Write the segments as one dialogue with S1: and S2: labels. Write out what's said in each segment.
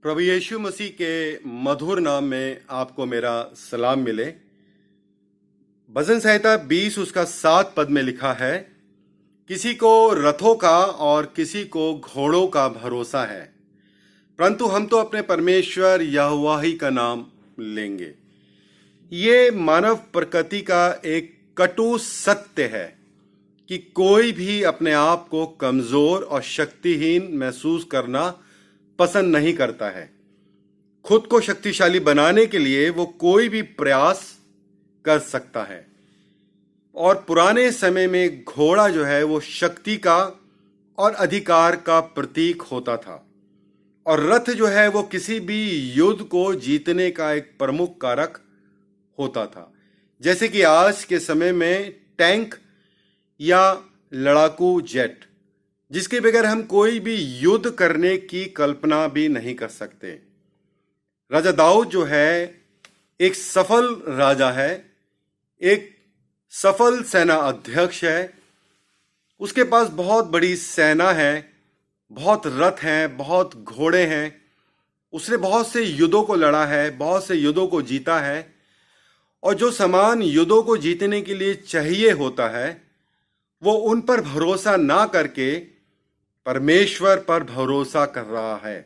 S1: प्रभु यीशु मसीह के मधुर नाम में आपको मेरा सलाम मिले। भजन संहिता 20 उसका 7 पद में लिखा है, किसी को रथों का और किसी को घोड़ों का भरोसा है, परंतु हम तो अपने परमेश्वर यहोवा ही का नाम लेंगे। ये मानव प्रकृति का एक कटु सत्य है कि कोई भी अपने आप को कमजोर और शक्तिहीन महसूस करना पसंद नहीं करता है। खुद को शक्तिशाली बनाने के लिए वो कोई भी प्रयास कर सकता है। और पुराने समय में घोड़ा जो है वो शक्ति का और अधिकार का प्रतीक होता था, और रथ जो है वो किसी भी युद्ध को जीतने का एक प्रमुख कारक होता था। जैसे कि आज के समय में टैंक या लड़ाकू जेट, जिसके बगैर हम कोई भी युद्ध करने की कल्पना भी नहीं कर सकते। राजा दाऊद जो है एक सफल राजा है, एक सफल सेना अध्यक्ष है। उसके पास बहुत बड़ी सेना है, बहुत रथ हैं, बहुत घोड़े हैं। उसने बहुत से युद्धों को लड़ा है, बहुत से युद्धों को जीता है, और जो सामान युद्धों को जीतने के लिए चाहिए होता है वो उन पर भरोसा ना करके परमेश्वर पर भरोसा कर रहा है।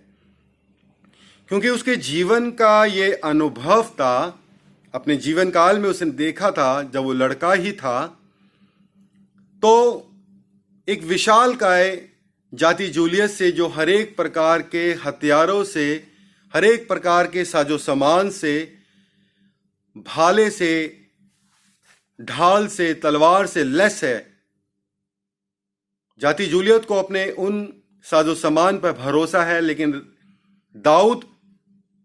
S1: क्योंकि उसके जीवन का ये अनुभव था, अपने जीवन काल में उसने देखा था, जब वो लड़का ही था तो एक विशालकाय जाति जूलियस से, जो हर एक प्रकार के हथियारों से, हर एक प्रकार के साजो सामान से, भाले से, ढाल से, तलवार से लैस है, जाति जूलियत को अपने उन साजो सामान पर भरोसा है, लेकिन दाऊद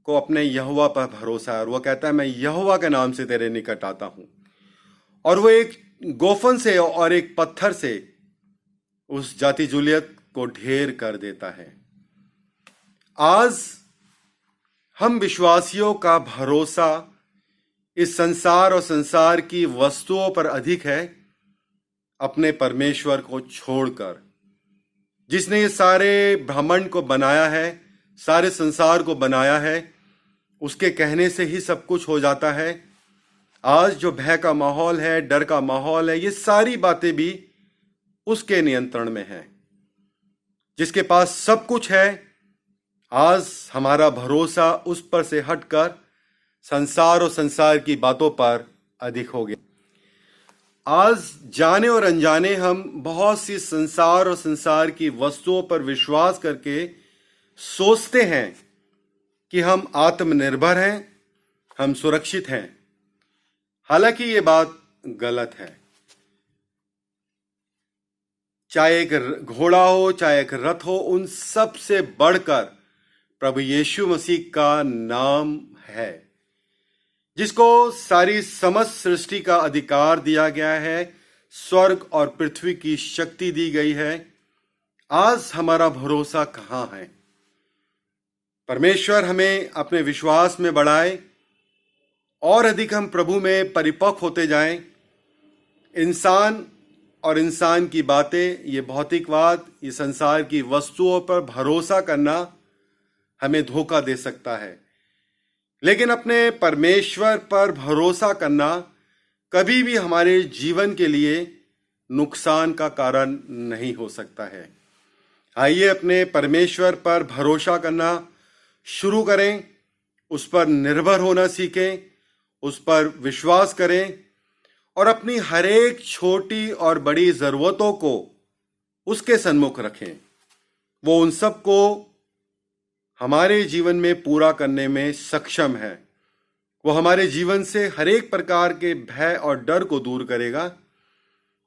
S1: को अपने यहोवा पर भरोसा है। और वह कहता है, मैं यहोवा के नाम से तेरे निकट आता हूं। और वो एक गोफन से और एक पत्थर से उस जाति जूलियत को ढेर कर देता है। आज हम विश्वासियों का भरोसा इस संसार और संसार की वस्तुओं पर अधिक है, अपने परमेश्वर को छोड़कर, जिसने ये सारे ब्रह्मांड को बनाया है, सारे संसार को बनाया है। उसके कहने से ही सब कुछ हो जाता है। आज जो भय का माहौल है, डर का माहौल है, ये सारी बातें भी उसके नियंत्रण में है, जिसके पास सब कुछ है। आज हमारा भरोसा उस पर से हटकर संसार और संसार की बातों पर अधिक हो गया। आज जाने और अनजाने हम बहुत सी संसार और संसार की वस्तुओं पर विश्वास करके सोचते हैं कि हम आत्मनिर्भर हैं, हम सुरक्षित हैं। हालांकि ये बात गलत है। चाहे एक घोड़ा हो, चाहे एक रथ हो, उन सब से बढ़कर प्रभु यीशु मसीह का नाम है, जिसको सारी समस्त सृष्टि का अधिकार दिया गया है, स्वर्ग और पृथ्वी की शक्ति दी गई है। आज हमारा भरोसा कहाँ है? परमेश्वर हमें अपने विश्वास में बढ़ाए और अधिक हम प्रभु में परिपक्व होते जाएं। इंसान और इंसान की बातें, ये भौतिकवाद, ये संसार की वस्तुओं पर भरोसा करना हमें धोखा दे सकता है, लेकिन अपने परमेश्वर पर भरोसा करना कभी भी हमारे जीवन के लिए नुकसान का कारण नहीं हो सकता है। आइए अपने परमेश्वर पर भरोसा करना शुरू करें, उस पर निर्भर होना सीखें, उस पर विश्वास करें, और अपनी हर एक छोटी और बड़ी जरूरतों को उसके सन्मुख रखें। वो उन सब को हमारे जीवन में पूरा करने में सक्षम है। वो हमारे जीवन से हर एक प्रकार के भय और डर को दूर करेगा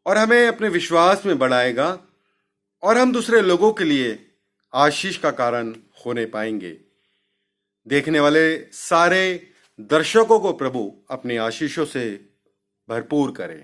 S1: और हमें अपने विश्वास में बढ़ाएगा, और हम दूसरे लोगों के लिए आशीष का कारण होने पाएंगे। देखने वाले सारे दर्शकों को प्रभु अपनी आशीषों से भरपूर करें।